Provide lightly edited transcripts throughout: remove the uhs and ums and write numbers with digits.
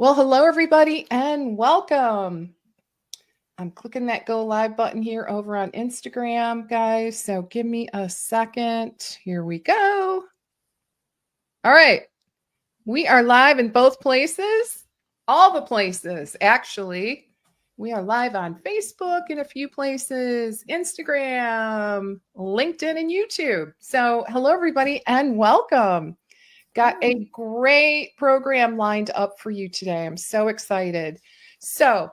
Well, hello, everybody, and welcome. I'm clicking that go live button here over on Instagram, guys. So give me a second. Here we go. All right. We are live in both places, all the places, actually. We are live on Facebook in a few places, Instagram, LinkedIn, and YouTube. So hello, everybody, and welcome. Got a great program lined up for you today. I'm so excited. So,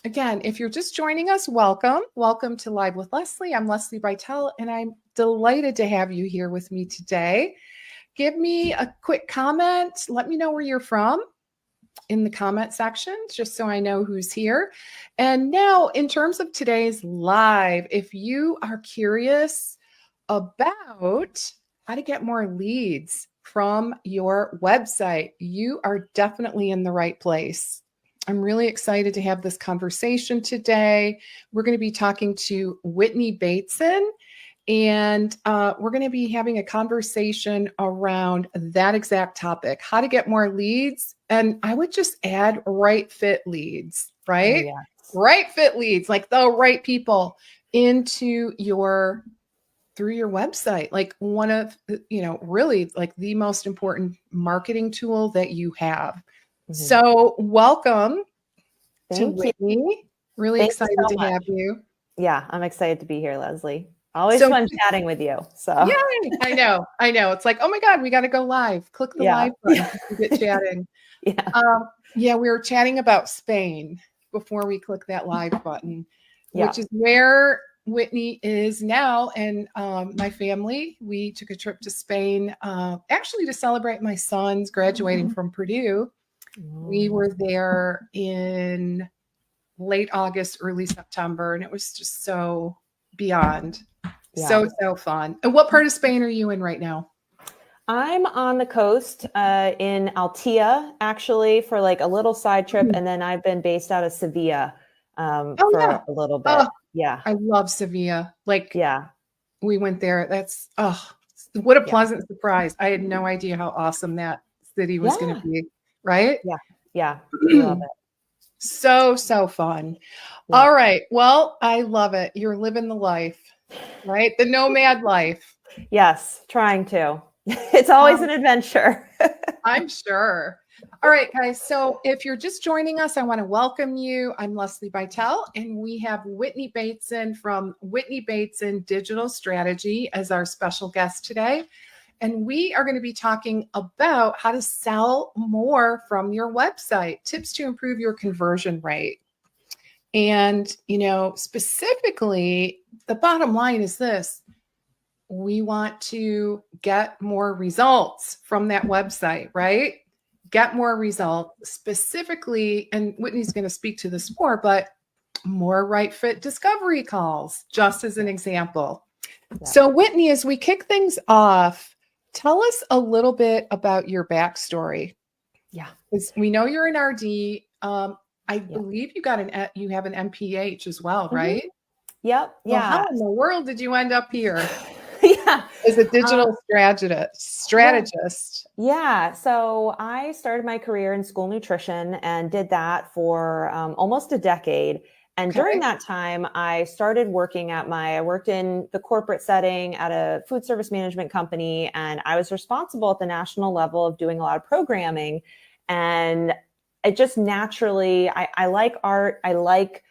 again, if you're just joining us, welcome. Welcome to Live with Leslie. I'm Leslie Bytel, and I'm delighted to have you here with me today. Give me a quick comment. Let me know where you're from in the comment section, just so I know who's here. And now, in terms of today's live, if you are curious about how to get more leads from your website, you are definitely in the right place. I'm really excited to have this conversation today. We're going to be talking to Whitney Bateson, and we're going to be having a conversation around that exact topic, how to get more leads. And I would just add right fit leads, right? Oh, yes. Right fit leads, like the right people into your through your website, like one of, really like the most important marketing tool that you have. Mm-hmm. So welcome to Whitney. Really Thank excited you so to much. have you. Yeah, I'm excited to be here, Leslie. Always fun chatting with you. So yay, I know. It's like, oh my God, we got to go live. Click the live button to get chatting. We were chatting about Spain before we click that live button, which is where Whitney is now. And my family, we took a trip to Spain, actually to celebrate my son's graduating from Purdue. We were there in late August, early September, and it was just so beyond. So fun. And what part of Spain are you in right now? I'm on the coast in Altea, actually, for like a little side trip. And then I've been based out of Sevilla for a little bit. I love Sevilla. We went there. That's, what a pleasant surprise. I had no idea how awesome that city was going to be. Right? Yeah. Love it. So fun. Yeah. All right. Well, I love it. You're living the life, right? The nomad life. Yes. Trying to. It's always an adventure. I'm sure. All right, guys. So if you're just joining us, I want to welcome you. I'm Leslie Bytel, and we have Whitney Bateson from Whitney Bateson Digital Strategy as our special guest today. And we are going to be talking about how to sell more from your website, tips to improve your conversion rate. And, specifically, the bottom line is this. We want to get more results from that website, right? Get more results specifically, and Whitney's going to speak to this more, but more right fit discovery calls, just as an example. Yeah. So Whitney, as we kick things off, tell us a little bit about your backstory. Yeah. Because we know you're an RD. I believe you have an MPH as well, right? Yep. Well, how in the world did you end up here? Yeah. As a digital strategist. Yeah. So I started my career in school nutrition and did that for almost a decade. And during that time, I started working I worked in the corporate setting at a food service management company, and I was responsible at the national level of doing a lot of programming. And it just naturally, I like art. I like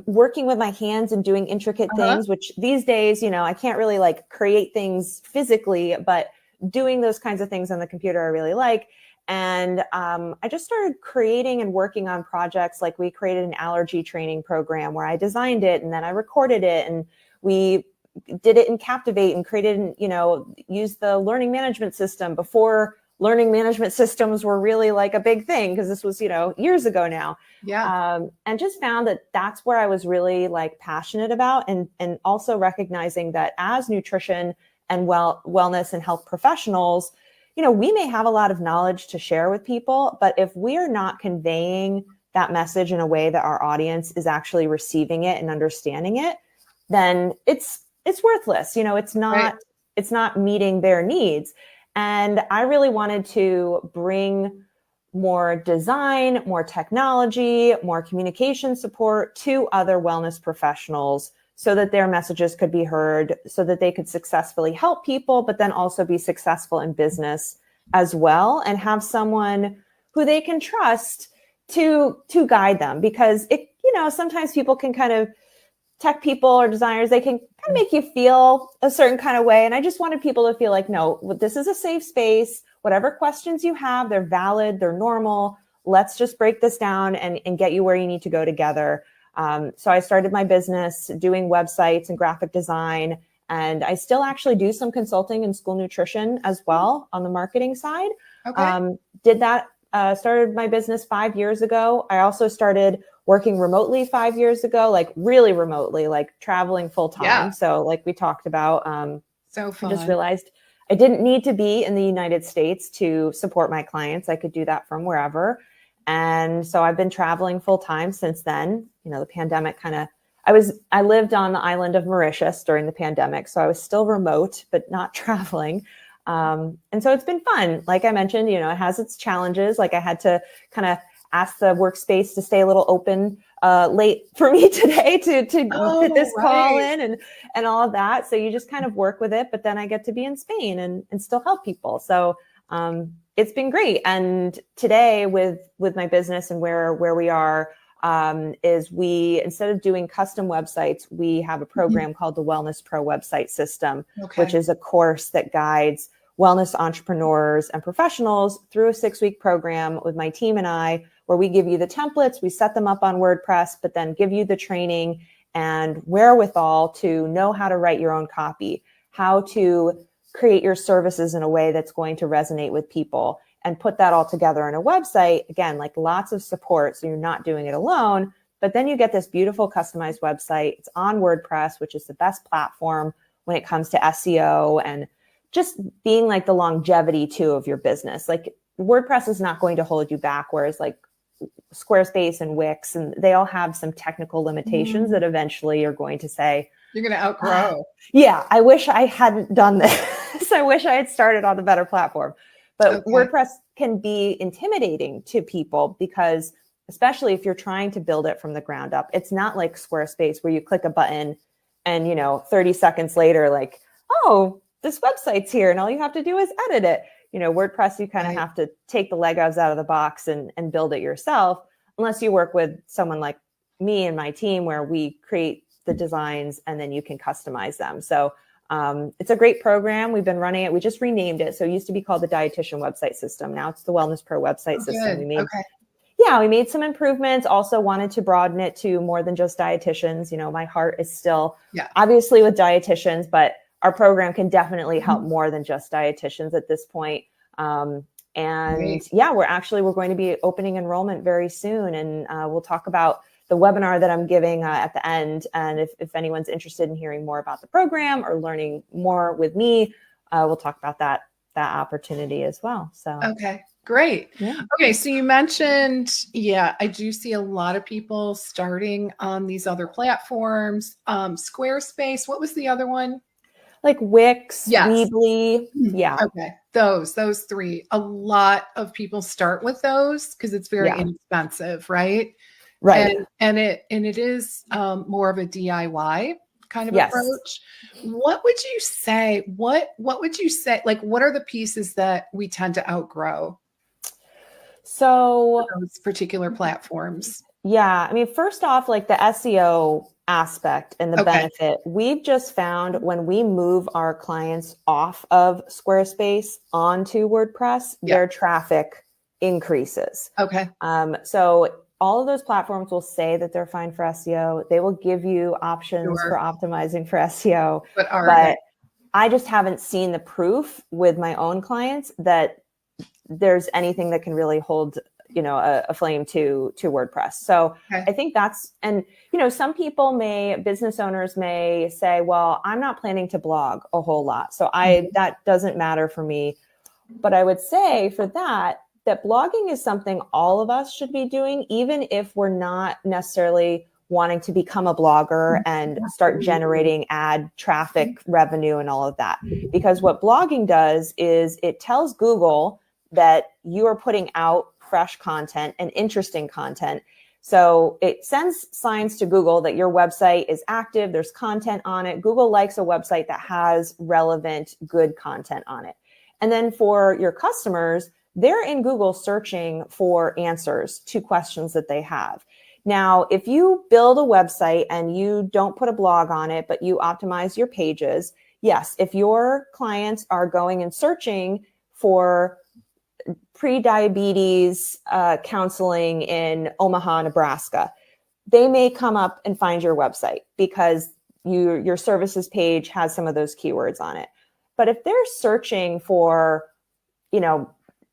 working with my hands and doing intricate things, which these days, I can't really like create things physically, but doing those kinds of things on the computer, I really like. And I just started creating and working on projects. Like we created an allergy training program where I designed it and then I recorded it, and we did it in Captivate and created, used the learning management system before learning management systems were really like a big thing, because this was, years ago now. Yeah. And just found that that's where I was really like passionate about, and also recognizing that as nutrition and wellness and health professionals, we may have a lot of knowledge to share with people, but if we are not conveying that message in a way that our audience is actually receiving it and understanding it, then it's worthless. It's not meeting their needs. And I really wanted to bring more design, more technology, more communication support to other wellness professionals so that their messages could be heard, so that they could successfully help people, but then also be successful in business as well, and have someone who they can trust to guide them. Because it, sometimes people can kind of, tech people or designers, they can kind of make you feel a certain kind of way. And I just wanted people to feel like, no, this is a safe space. Whatever questions you have, they're valid, they're normal. Let's just break this down and get you where you need to go together. So I started my business doing websites and graphic design. And I still actually do some consulting in school nutrition as well on the marketing side. Okay. Started my business 5 years ago. I also started working remotely 5 years ago, like really remotely, like traveling full time. Yeah. So like we talked about, So fun. I just realized I didn't need to be in the United States to support my clients. I could do that from wherever. And so I've been traveling full time since then. The pandemic I lived on the island of Mauritius during the pandemic. So I was still remote, but not traveling. And so it's been fun. Like I mentioned, it has its challenges. Like I had to kind of ask the workspace to stay a little open late for me today to fit this call in and all of that. So you just kind of work with it, but then I get to be in Spain and still help people. So it's been great. And today with my business and where we are, is we, instead of doing custom websites, we have a program called the Wellness Pro Website System, which is a course that guides wellness entrepreneurs and professionals through a 6-week program with my team and I, where we give you the templates, we set them up on WordPress, but then give you the training and wherewithal to know how to write your own copy, how to create your services in a way that's going to resonate with people, and put that all together in a website. Again, like lots of support. So you're not doing it alone, but then you get this beautiful customized website. It's on WordPress, which is the best platform when it comes to SEO and just being like the longevity too of your business. Like WordPress is not going to hold you back. Whereas like Squarespace and Wix, and they all have some technical limitations that eventually you're going to say, you're going to outgrow. Yeah, I wish I hadn't done this. I wish I had started on the better platform. But WordPress can be intimidating to people because, especially if you're trying to build it from the ground up, it's not like Squarespace where you click a button and, 30 seconds later, like, oh, this website's here and all you have to do is edit it. WordPress, you kind of have to take the Legos out of the box and build it yourself, unless you work with someone like me and my team where we create the designs and then you can customize them. So it's a great program. We've been running it. We just renamed it. So it used to be called the Dietitian Website System. Now it's the Wellness Pro Website System. We made some improvements. Also wanted to broaden it to more than just dietitians. My heart is still obviously with dietitians, but our program can definitely help more than just dietitians at this point. We're going to be opening enrollment very soon. And we'll talk about the webinar that I'm giving at the end. And if anyone's interested in hearing more about the program or learning more with me, we'll talk about that opportunity as well. So, okay, great. Yeah. Okay. So you mentioned, I do see a lot of people starting on these other platforms. Squarespace, what was the other one? Like Wix, Weebly. Yeah. Okay. Those three. A lot of people start with those because it's very inexpensive, right? Right. And it is more of a DIY kind of approach. What would you say? What would you say? Like, what are the pieces that we tend to outgrow? So those particular platforms. Yeah. I mean, first off, like the SEO aspect and the benefit, we've just found when we move our clients off of Squarespace onto WordPress, their traffic increases. Okay. So all of those platforms will say that they're fine for SEO. They will give you options for optimizing for SEO. But I just haven't seen the proof with my own clients that there's anything that can really hold, a flame to WordPress. So I think that's, and, some people business owners may say, well, I'm not planning to blog a whole lot. So that doesn't matter for me. But I would say for that blogging is something all of us should be doing, even if we're not necessarily wanting to become a blogger and start generating ad traffic revenue and all of that. Because what blogging does is it tells Google that you are putting out fresh content and interesting content. So it sends signs to Google that your website is active, there's content on it. Google likes a website that has relevant, good content on it. And then for your customers, they're in Google searching for answers to questions that they have. Now, if you build a website and you don't put a blog on it, but you optimize your pages, yes, if your clients are going and searching for pre-diabetes counseling in Omaha, Nebraska, they may come up and find your website because your services page has some of those keywords on it. But if they're searching for,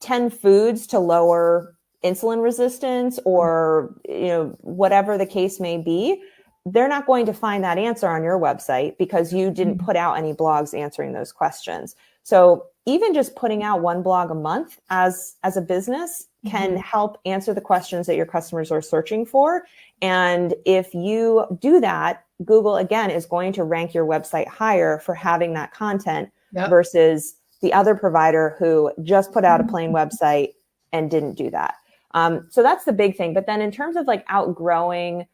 10 foods to lower insulin resistance or, whatever the case may be, they're not going to find that answer on your website because you didn't put out any blogs answering those questions. So even just putting out one blog a month as a business can help answer the questions that your customers are searching for. And if you do that, Google, again, is going to rank your website higher for having that content versus the other provider who just put out a plain website and didn't do that. So that's the big thing. But then in terms of like outgrowing,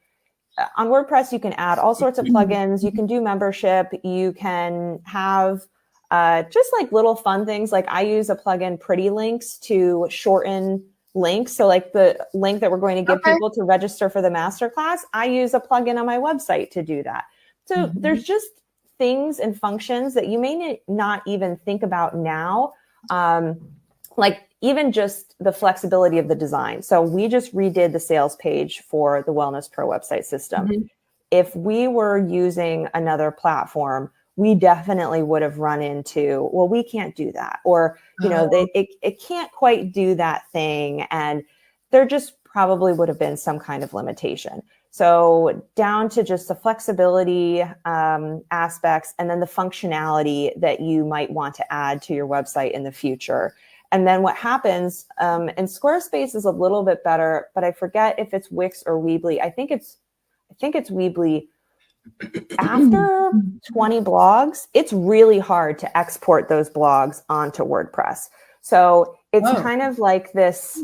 on WordPress, you can add all sorts of plugins. You can do membership. You can have just like little fun things. Like I use a plugin, Pretty Links, to shorten links. So like the link that we're going to give people to register for the masterclass, I use a plugin on my website to do that. So there's just things and functions that you may not even think about now. Like even just the flexibility of the design. So we just redid the sales page for the Wellness Pro website system. If we were using another platform, we definitely would have run into, well, we can't do that. Or, it can't quite do that thing. And there just probably would have been some kind of limitation. So down to just the flexibility aspects and then the functionality that you might want to add to your website in the future. And then what happens, and Squarespace is a little bit better, but I forget if it's Wix or Weebly. I think it's Weebly. After 20 blogs, it's really hard to export those blogs onto WordPress. So it's kind of like this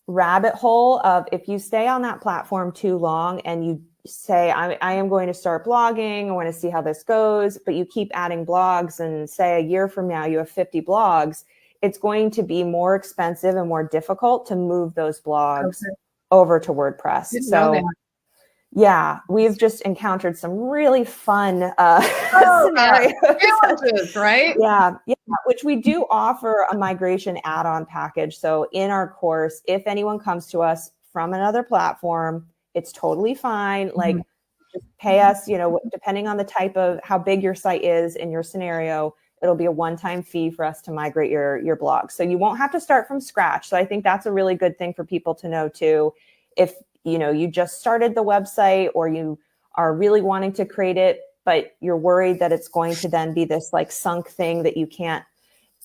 rabbit hole of if you stay on that platform too long and you say, I am going to start blogging, I want to see how this goes, but you keep adding blogs and say a year from now you have 50 blogs, it's going to be more expensive and more difficult to move those blogs over to WordPress. So yeah, we've just encountered some really fun scenarios. Challenges, right? Yeah, which we do offer a migration add-on package. So in our course, if anyone comes to us from another platform, it's totally fine. Like just pay us, depending on the type of how big your site is in your scenario, it'll be a one-time fee for us to migrate your blog. So you won't have to start from scratch. So I think that's a really good thing for people to know too. If you just started the website or you are really wanting to create it, but you're worried that it's going to then be this like sunk thing that you can't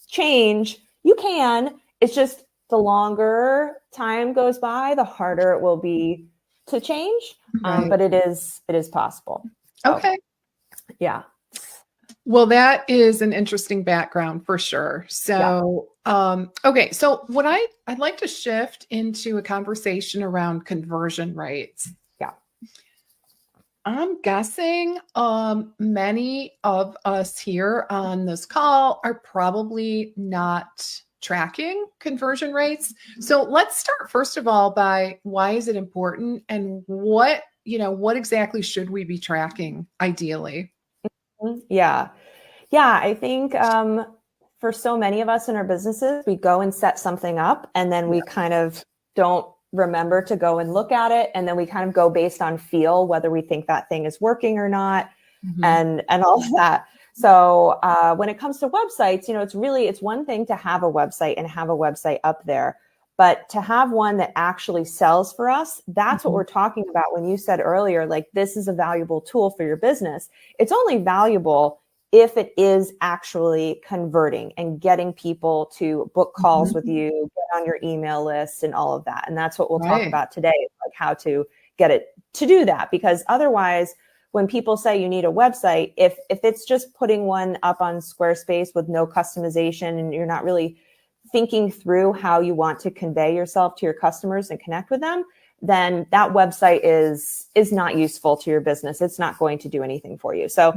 change, you can. It's just the longer time goes by, the harder it will be to change. But it is possible. So, okay. Yeah. Well, that is an interesting background for sure. So, okay. So what I'd like to shift into a conversation around conversion rates. Yeah. I'm guessing many of us here on this call are probably not tracking conversion rates. So let's start first of all by why is it important and what exactly should we be tracking ideally? Yeah. I think for so many of us in our businesses, we go and set something up and then we kind of don't remember to go and look at it. And then we kind of go based on feel, whether we think that thing is working or not, and all of that. So when it comes to websites, it's one thing to have a website and have a website up there, but to have one that actually sells for us, that's what we're talking about. When you said earlier, like, this is a valuable tool for your business. It's only valuable if it is actually converting and getting people to book calls with you, get on your email list and all of that. And that's what we'll talk about today, like how to get it to do that. Because otherwise, when people say you need a website, if it's just putting one up on Squarespace with no customization and you're not really thinking through how you want to convey yourself to your customers and connect with them, then that website is not useful to your business. It's not going to do anything for you. So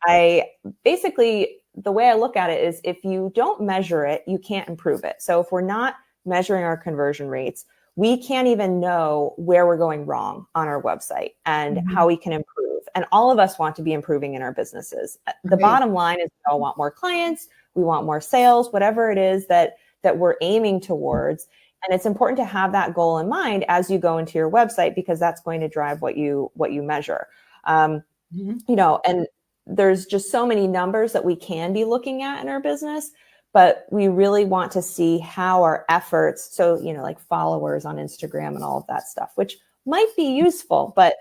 I basically, the way I look at it is, if you don't measure it, you can't improve it. So if we're not measuring our conversion rates, we can't even know where we're going wrong on our website and how we can improve. And all of us want to be improving in our businesses. The bottom line is we all want more clients, we want more sales, whatever it is that we're aiming towards. And it's important to have that goal in mind as you go into your website, because that's going to drive what you measure. You know, and there's just so many numbers that we can be looking at in our business, but we really want to see how our efforts, so, you know, like followers on Instagram and all of that stuff, which might be useful, but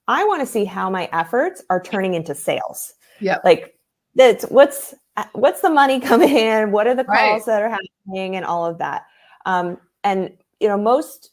I want to see how my efforts are turning into sales. Yeah. Like, that's what's the money coming in? What are the calls that are happening and all of that? And, you know, most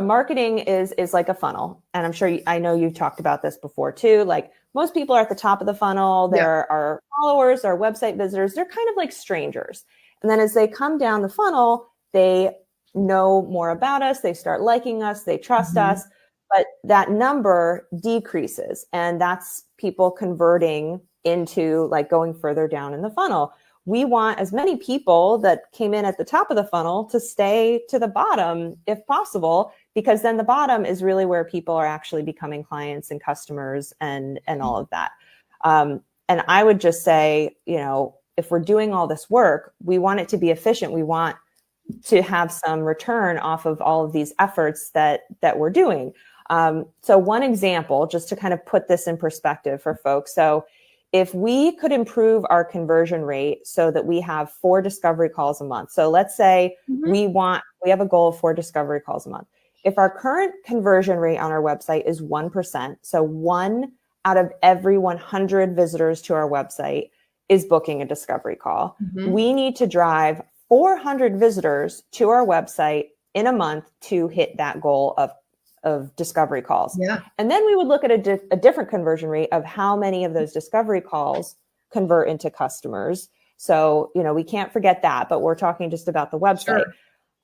marketing is like a funnel. And I'm sure I know you've talked about this before too. Like, most people are at the top of the funnel. There are followers, our website visitors. They're kind of like strangers. And then as they come down the funnel, they know more about us. They start liking us. They trust us. But that number decreases. And that's people converting into like going further down in the funnel. We want as many people that came in at the top of the funnel to stay to the bottom if possible, because then the bottom is really where people are actually becoming clients and customers and all of that. And I would just say, you know, if we're doing all this work, we want it to be efficient. We want to have some return off of all of these efforts that we're doing. So one example, just to kind of put this in perspective for folks. So if we could improve our conversion rate so that we have 4 discovery calls a month. So let's say we have a goal of 4 discovery calls a month. If our current conversion rate on our website is 1%, so 1 out of every 100 visitors to our website is booking a discovery call. We need to drive 400 visitors to our website in a month to hit that goal of discovery calls. And then we would look at a different conversion rate of how many of those discovery calls convert into customers. So, you know, we can't forget that, but we're talking just about the website.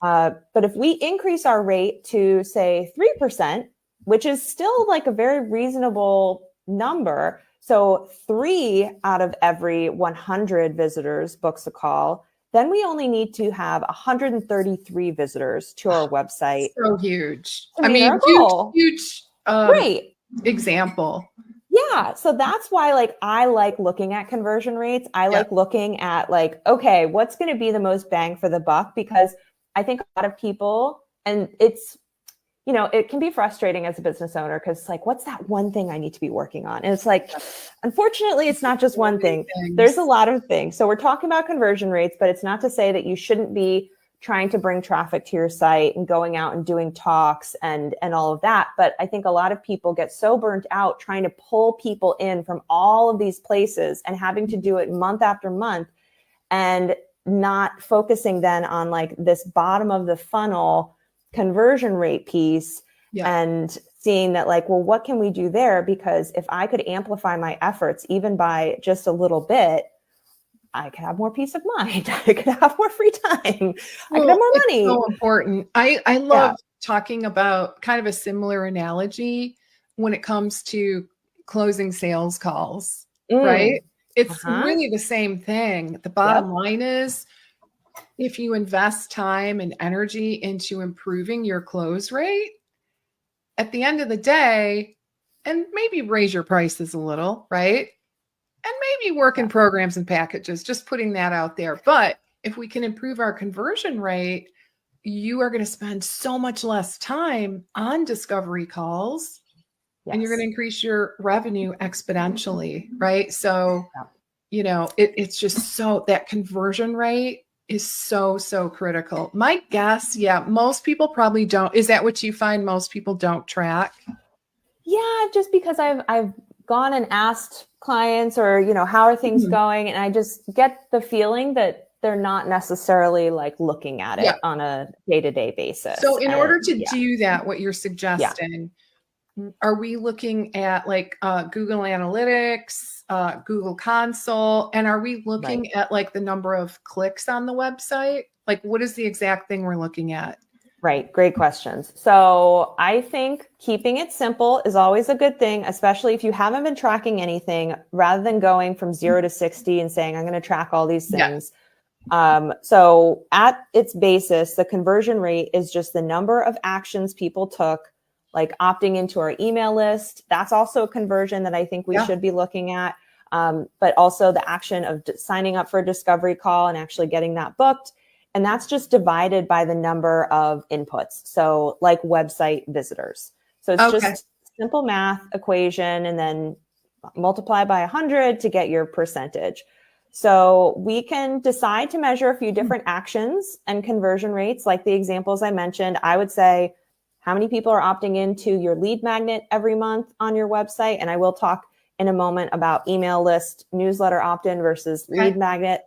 But if we increase our rate to say 3%, which is still like a very reasonable number. So 3 out of every 100 visitors books a call. Then we only need to have 133 visitors to our website. So huge. I mean, huge example. Yeah. So that's why, like, I like looking at conversion rates. I like looking at like, okay, what's going to be the most bang for the buck? Because I think a lot of people, and it's, you know, it can be frustrating as a business owner because it's like, what's that one thing I need to be working on? And it's like, unfortunately, it's not just one thing. There's a lot of things. So we're talking about conversion rates, but it's not to say that you shouldn't be trying to bring traffic to your site and going out and doing talks and all of that. But I think a lot of people get so burnt out trying to pull people in from all of these places and having to do it month after month and not focusing then on like this bottom of the funnel conversion rate piece and seeing that like, well, what can we do there? Because if I could amplify my efforts, even by just a little bit, I could have more peace of mind. I could have more free time. I could have more money. So important. I love talking about kind of a similar analogy when it comes to closing sales calls, right? It's really the same thing. The bottom line is, if you invest time and energy into improving your close rate, at the end of the day, and maybe raise your prices a little, right? And maybe work in programs and packages, just putting that out there. But if we can improve our conversion rate, you are going to spend so much less time on discovery calls and you're going to increase your revenue exponentially, right? So, you know, it's just so that conversion rate is so critical. My guess, most people probably don't. Is that what you find most people don't track? Yeah, just because I've gone and asked clients or, you know, how are things going? And I just get the feeling that they're not necessarily like looking at it on a day-to-day basis. So in order to do that, what you're suggesting, are we looking at like Google Analytics, Google Console, and are we looking at like the number of clicks on the website? Like, what is the exact thing we're looking at? Right. Great questions. So I think keeping it simple is always a good thing, especially if you haven't been tracking anything, rather than going from 0 to 60 and saying, I'm going to track all these things. So at its basis, the conversion rate is just the number of actions people took, like opting into our email list. That's also a conversion that I think we should be looking at. But also the action of signing up for a discovery call and actually getting that booked. And that's just divided by the number of inputs. So like website visitors. So it's just simple math equation and then multiply by 100 to get your percentage. So we can decide to measure a few different actions and conversion rates. Like the examples I mentioned, I would say how many people are opting into your lead magnet every month on your website. And I will talk in a moment about email list, newsletter opt-in versus lead magnet.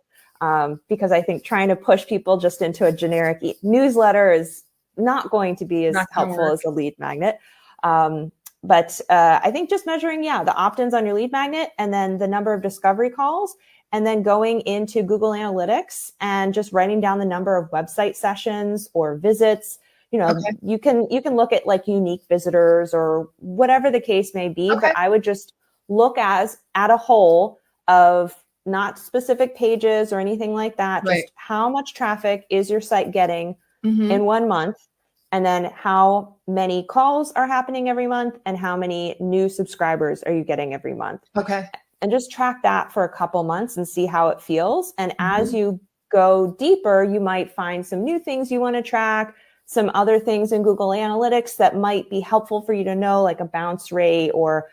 Because I think trying to push people just into a generic newsletter is not going to be as helpful as a lead magnet. But I think just measuring, the opt-ins on your lead magnet and then the number of discovery calls, and then going into Google Analytics and just writing down the number of website sessions or visits. You can look at like unique visitors or whatever the case may be, but I would just look at a whole of not specific pages or anything like that. Just how much traffic is your site getting in 1 month? And then how many calls are happening every month and how many new subscribers are you getting every month? And just track that for a couple months and see how it feels. And as you go deeper, you might find some new things you want to track, some other things in Google Analytics that might be helpful for you to know, like a bounce rate or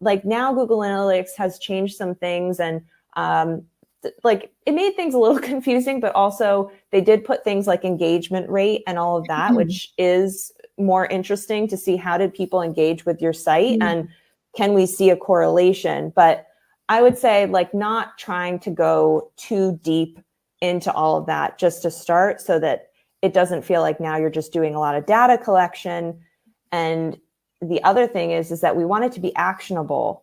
like now Google Analytics has changed some things and like it made things a little confusing, but also they did put things like engagement rate and all of that, which is more interesting to see how did people engage with your site and can we see a correlation? But I would say like not trying to go too deep into all of that just to start so that it doesn't feel like now you're just doing a lot of data collection. And the other thing is that we want it to be actionable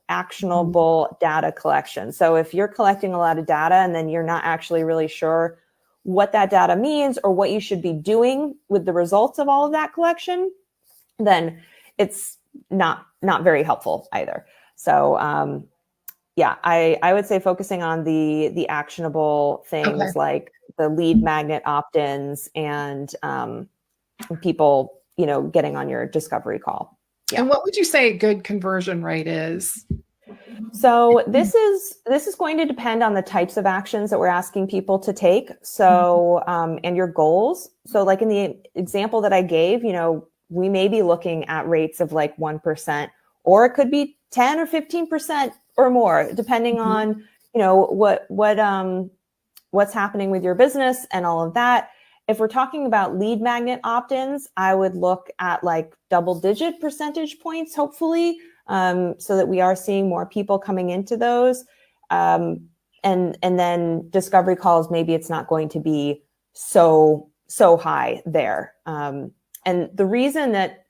data collection. So if you're collecting a lot of data and then you're not actually really sure what that data means or what you should be doing with the results of all of that collection, then it's not very helpful either. So I would say focusing on the actionable things like the lead magnet opt-ins and people, getting on your discovery call. And what would you say a good conversion rate is? So this is going to depend on the types of actions that we're asking people to take. So, and your goals. So like in the example that I gave, we may be looking at rates of like 1%, or it could be 10 or 15% or more, depending on, what's happening with your business and all of that. If we're talking about lead magnet opt-ins, I would look at like double-digit percentage points, hopefully, so that we are seeing more people coming into those. And then discovery calls, maybe it's not going to be so high there. And the reason that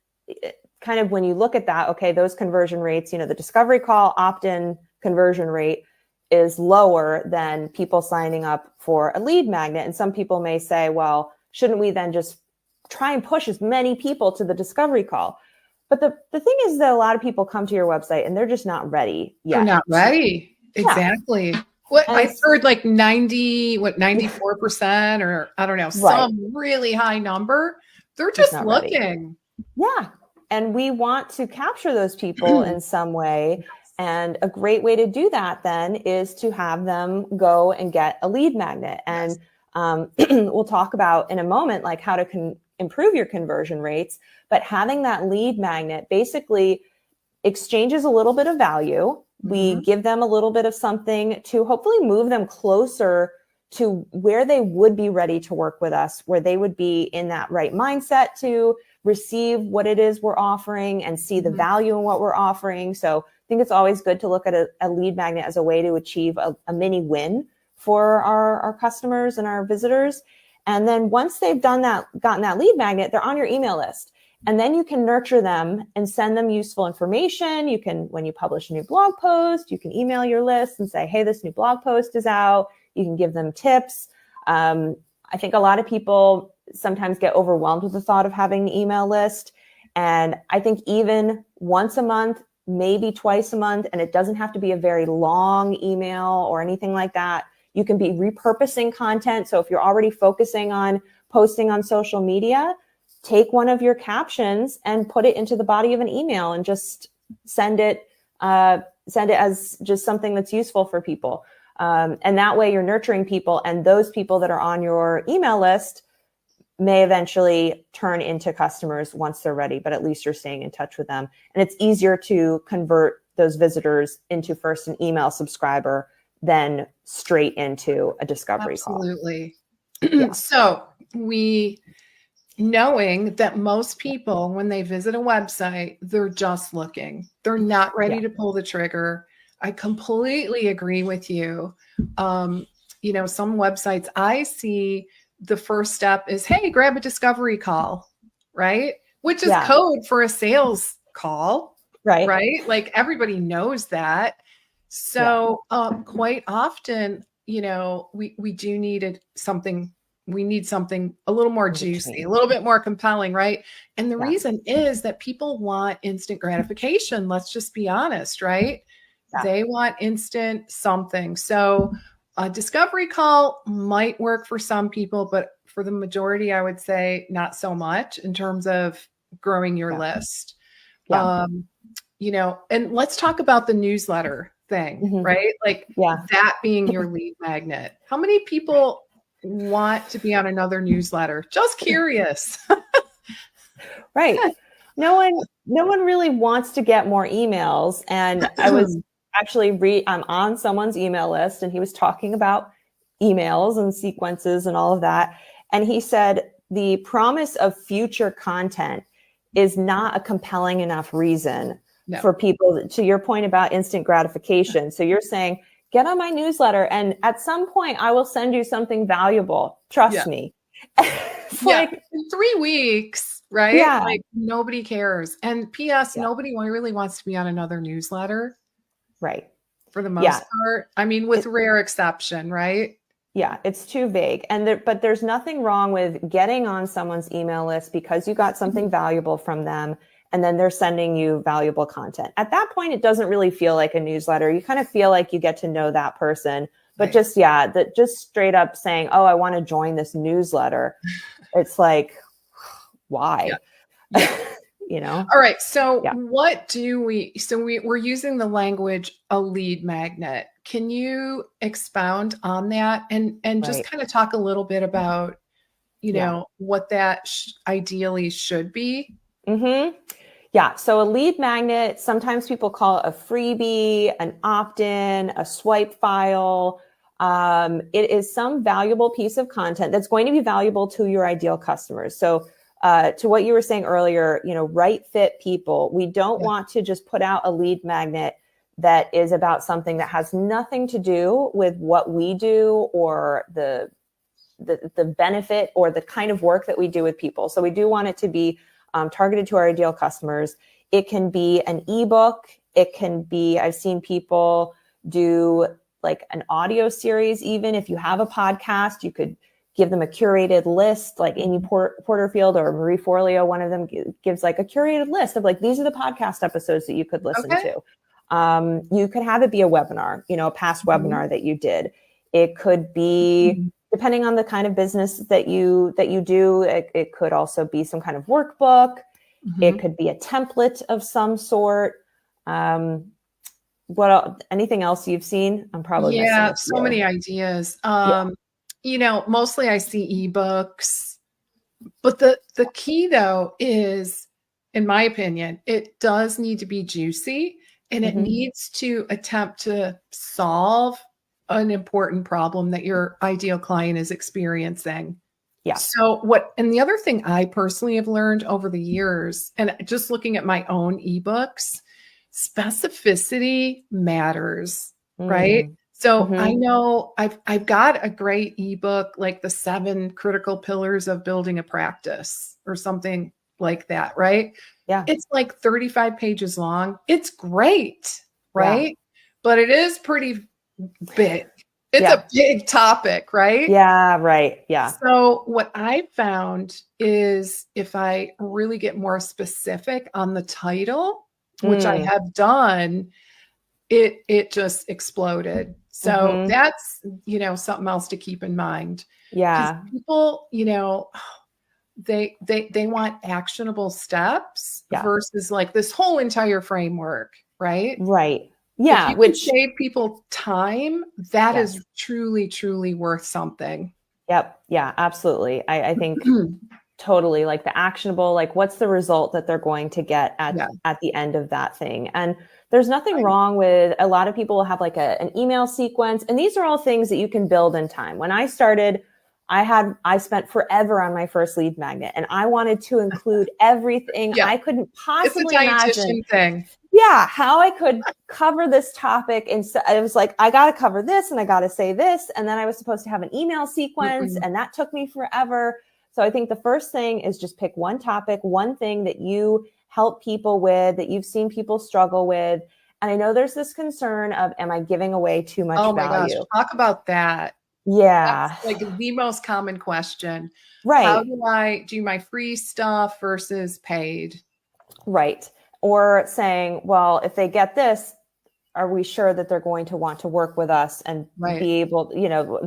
kind of when you look at that, those conversion rates, the discovery call opt-in conversion rate is lower than people signing up for a lead magnet. And some people may say, well, shouldn't we then just try and push as many people to the discovery call? But the thing is that a lot of people come to your website and they're just not ready yet. They're not ready. Exactly. What I've heard like 94% or I don't know, some really high number. They're just looking. Yeah. And we want to capture those people in some way. And a great way to do that then is to have them go and get a lead magnet. And we'll talk about in a moment, like how to improve your conversion rates. But having that lead magnet basically exchanges a little bit of value. We give them a little bit of something to hopefully move them closer to where they would be ready to work with us, where they would be in that right mindset to receive what it is we're offering and see the value in what we're offering. So I think it's always good to look at a lead magnet as a way to achieve a mini win for our customers and our visitors. And then once they've gotten that lead magnet, they're on your email list. And then you can nurture them and send them useful information. You can, when you publish a new blog post, you can email your list and say, hey, this new blog post is out. You can give them tips. I think a lot of people sometimes get overwhelmed with the thought of having an email list. And I think even once a month, maybe twice a month, and it doesn't have to be a very long email or anything like that. You can be repurposing content. So if you're already focusing on posting on social media, take one of your captions and put it into the body of an email and just send it as just something that's useful for people. And that way you're nurturing people, and those people that are on your email list may eventually turn into customers once they're ready, but at least you're staying in touch with them. And it's easier to convert those visitors into first an email subscriber than straight into a discovery call. Absolutely. Yeah. So knowing that most people, when they visit a website, they're just looking. They're not ready to pull the trigger. I completely agree with you. Some websites I see, the first step is, hey, grab a discovery call, right? Which is code for a sales call, right? Like everybody knows that. So quite often, we do need something. We need something a little more juicy, a little bit more compelling, right? And the reason is that people want instant gratification. Let's just be honest, right? Yeah. They want instant something. So a discovery call might work for some people, but for the majority, I would say not so much in terms of growing your list. Yeah. And let's talk about the newsletter thing, right? Like that being your lead magnet. How many people want to be on another newsletter? Just curious. Right. No one really wants to get more emails. And I was actually I'm on someone's email list, and he was talking about emails and sequences and all of that. And he said the promise of future content is not a compelling enough reason for people, to your point about instant gratification. So you're saying, get on my newsletter, and at some point I will send you something valuable. Trust me. Like in 3 weeks, right? Yeah. Like nobody cares. And P.S. Nobody really wants to be on another newsletter. Right. For the most part. I mean, with rare exception, right? Yeah, it's too vague. But there's nothing wrong with getting on someone's email list because you got something valuable from them, and then they're sending you valuable content. At that point, it doesn't really feel like a newsletter. You kind of feel like you get to know that person. But just straight up saying, oh, I want to join this newsletter. It's like, why? Yeah. All right. So what do we're using the language, a lead magnet. Can you expound on that and just kind of talk a little bit about, what that ideally should be? Mm-hmm. Yeah. So a lead magnet, sometimes people call it a freebie, an opt-in, a swipe file. It is some valuable piece of content that's going to be valuable to your ideal customers. So to what you were saying earlier, right fit people. We don't want to just put out a lead magnet that is about something that has nothing to do with what we do or the benefit or the kind of work that we do with people. So we do want it to be targeted to our ideal customers. It can be an ebook. It can be, I've seen people do like an audio series. Even if you have a podcast, you could give them a curated list, like Amy Porterfield or Marie Forleo. One of them gives like a curated list of like, these are the podcast episodes that you could listen to. You could have it be a webinar, a past webinar that you did. It could be, depending on the kind of business that you do, it could also be some kind of workbook. It could be a template of some sort. Anything else you've seen? I'm probably missing so many ideas. Mostly I see ebooks, but the key though is, in my opinion, it does need to be juicy, and it needs to attempt to solve an important problem that your ideal client is experiencing. Yeah. So and the other thing I personally have learned over the years, and just looking at my own ebooks, specificity matters, right? So I know I've got a great ebook, like the 7 critical pillars of building a practice or something like that, right? Yeah. It's like 35 pages long. It's great, right? Yeah. But it is pretty big. It's Yeah. a big topic, right? Yeah. Right. Yeah. So what I found is if I really get more specific on the title, which I Mm. have done, it just exploded. So Mm-hmm. that's, something else to keep in mind because Yeah. people, they want actionable steps Yeah. versus like this whole entire framework, right? Right. If Yeah. you can Which, save people time, that yes. is truly, truly worth something. Yep. Yeah, absolutely. I think totally, like the actionable, like what's the result that they're going to get Yeah, at the end of that thing. And there's nothing right. wrong with, a lot of people will have like an email sequence, and these are all things that you can build in time. When I started, I spent forever on my first lead magnet, and I wanted to include everything. Yeah, I couldn't it's a possibly imagine, dietitian thing. yeah, how I could cover this topic. And so I was like, I got to cover this and I got to say this. And then I was supposed to have an email sequence, Mm-mm. and that took me forever. So I think the first thing is just pick one topic, one thing that you help people with, that you've seen people struggle with. And I know there's this concern of, am I giving away too much Oh my gosh, value? talk about that. That's Yeah, like the most common question. How right, do I do my free stuff versus paid? right. Or saying, well, if they get this, are we sure that they're going to want to work with us and Right. be able,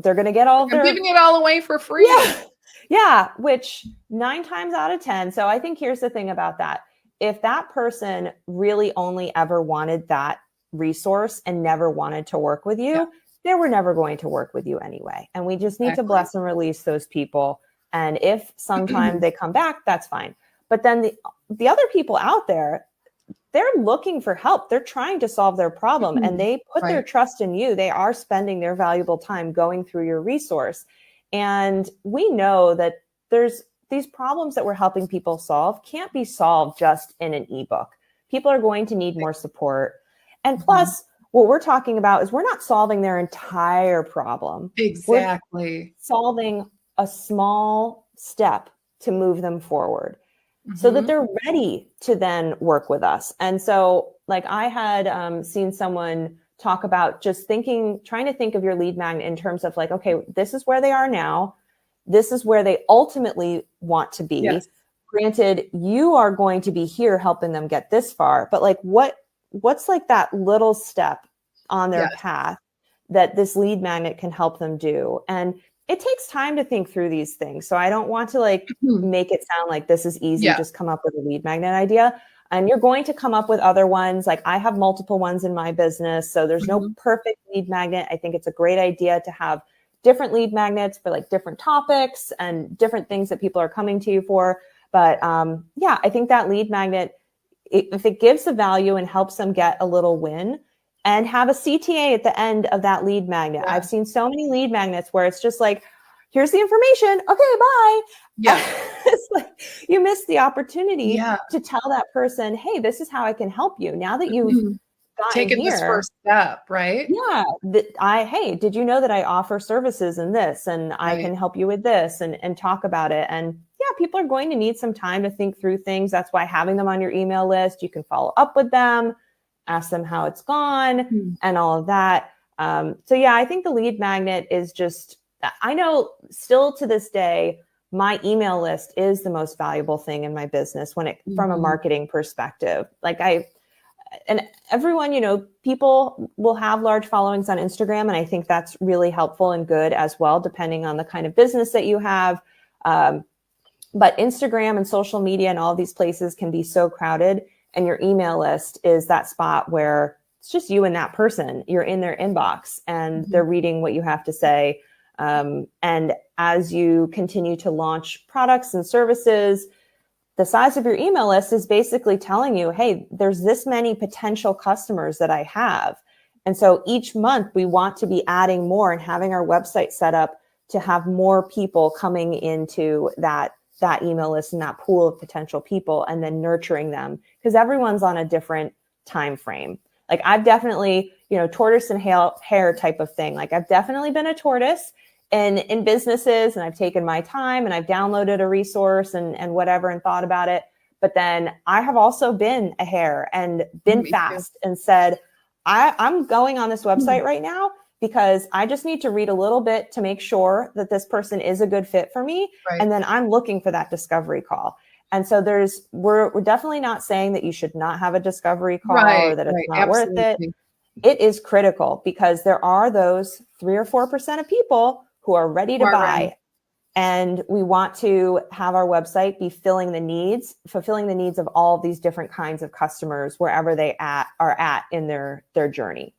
they're going to get all of I'm their, giving it all away for free. yeah, yeah, which 9 times out of 10. So I think here's the thing about that. If that person really only ever wanted that resource and never wanted to work with Yeah, you, they were never going to work with you anyway. And we just need to exactly. bless and release those people. And if sometime they come back, that's fine. But then the other people out there, they're looking for help. They're trying to solve their problem, and they put their Right. trust in you. They are spending their valuable time going through your resource. And we know that there's these problems that we're helping people solve can't be solved just in an ebook. People are going to need more support. And Mhm. plus, what we're talking about is we're not solving their entire problem. We're Exactly. solving a small step to move them forward so that Mhm. they're ready to then work with us. And so, like, I had seen someone talk about just trying to think of your lead magnet in terms of like, okay, this is where they are now. This is where they ultimately want to be. Yes. Granted, you are going to be here helping them get this far, but like, what's like that little step on their Yes. path that this lead magnet can help them do? And it takes time to think through these things. So I don't want to like make it sound like this is easy, Yeah. just come up with a lead magnet idea. And you're going to come up with other ones. Like I have multiple ones in my business. So there's no Mhm. perfect lead magnet. I think it's a great idea to have different lead magnets for like different topics and different things that people are coming to you for. But yeah, I think that lead magnet, if it gives the value and helps them get a little win, and have a CTA at the end of that lead magnet. Yeah. I've seen so many lead magnets where it's just like, here's the information. Okay, bye. Yeah. It's like you missed the opportunity Yeah. to tell that person, hey, this is how I can help you. Now that you've gotten Taking this here, first step, right? yeah, hey, did you know that I offer services in this and I Right. can help you with this and talk about it? And yeah, people are going to need some time to think through things. That's why having them on your email list, you can follow up with them, ask them how it's gone Mm. and all of that. So yeah, I think the lead magnet is just, I know still to this day, my email list is the most valuable thing in my business from a Mhm. marketing perspective. And everyone, people will have large followings on Instagram. And I think that's really helpful and good as well, depending on the kind of business that you have. But Instagram and social media and all these places can be so crowded. And your email list is that spot where it's just you and that person. You're in their inbox and they're Mhm. reading what you have to say. And as you continue to launch products and services, the size of your email list is basically telling you, hey, there's this many potential customers that I have. And so each month we want to be adding more and having our website set up to have more people coming into that email list and that pool of potential people, and then nurturing them, because everyone's on a different time frame. Like I've definitely, tortoise and hare type of thing. Like I've definitely been a tortoise in businesses, and I've taken my time and I've downloaded a resource and whatever and thought about it. But then I have also been a hare and been Me too. fast and said, I'm going on this Mm. website right now because I just need to read a little bit to make sure that this person is a good fit for me. Right. And then I'm looking for that discovery call. And so we're definitely not saying that you should not have a discovery call or that it's not Absolutely. worth it. It is critical because there are those 3 or 4% of people who are ready to buy. Ready. And we want to have our website be fulfilling the needs of all of these different kinds of customers wherever they are at in their journey.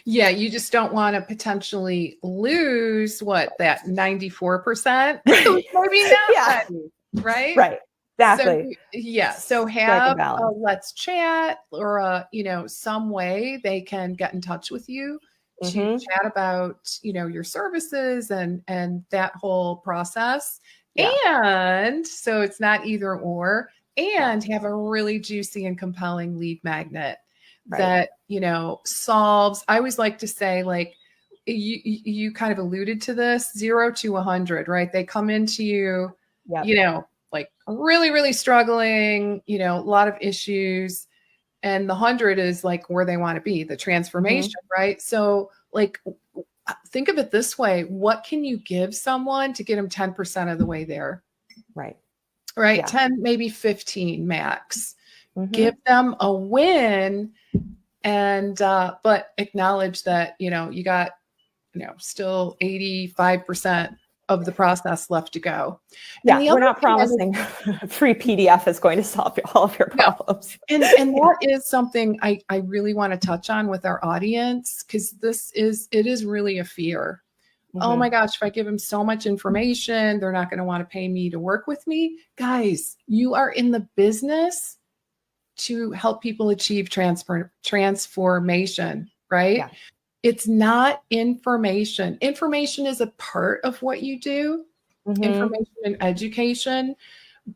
Yeah, you just don't want to potentially lose that 94%. Maybe not. Yeah. Right? Right. Exactly. So have a let's chat or some way they can get in touch with you to chat about, your services and that whole process. Yeah. And so it's not either or, and have a really juicy and compelling lead magnet that, solves. I always like to say, like, you kind of alluded to this, 0 to 100, right? They come into you, like really, really struggling, a lot of issues. And the 100 is like where they want to be, the transformation, right? So like, think of it this way. What can you give someone to get them 10% of the way there? Right. Yeah. 10, maybe 15 max. Give them a win and, but acknowledge that, you got, still 85% of the process left to go. Yeah, we're not promising free PDF is going to solve all of your problems. And that is something I really want to touch on with our audience, because it is really a fear. Oh my gosh, if I give them so much information, they're not going to want to pay me to work with me. Guys, you are in the business to help people achieve transformation, right? Yeah. It's not information. Information is a part of what you do, information and education,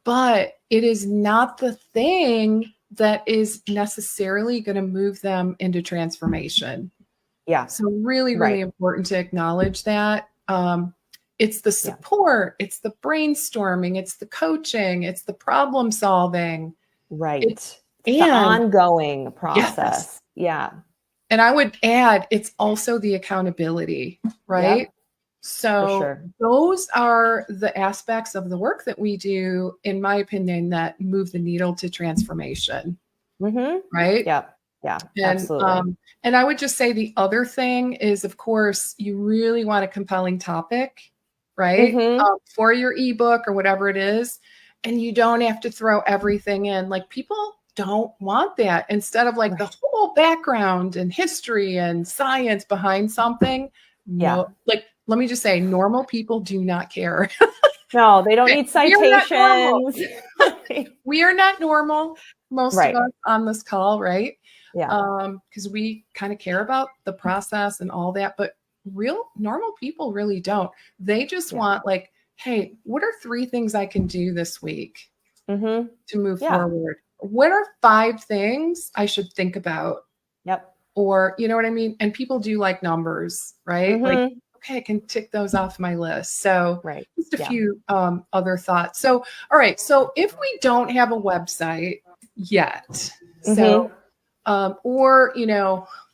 but it is not the thing that is necessarily going to move them into transformation. Yeah. So really, really important to acknowledge that. It's the support, it's the brainstorming, it's the coaching, it's the problem solving. Right. It's the ongoing process. Yes. Yeah. And I would add, it's also the accountability, right? Yep. So those are the aspects of the work that we do, in my opinion, that move the needle to transformation. Right? Yeah. Yeah, absolutely. And I would just say the other thing is, of course, you really want a compelling topic, right? For your ebook or whatever it is. And you don't have to throw everything in. Like, people don't want that. Instead of like the whole background and history and science behind something. No, like, let me just say, normal people do not care. No, they don't need citations. We are not normal. Most of us on this call, right? Yeah. Because we kind of care about the process and all that, but normal people really don't. They just want, like, hey, what are 3 things I can do this week to move forward? What are 5 things I should think about? Yep. Or, you know what I mean? And people do like numbers, right? Like, okay, I can tick those off my list. So just a few other thoughts. So, all right. So if we don't have a website yet, so, or,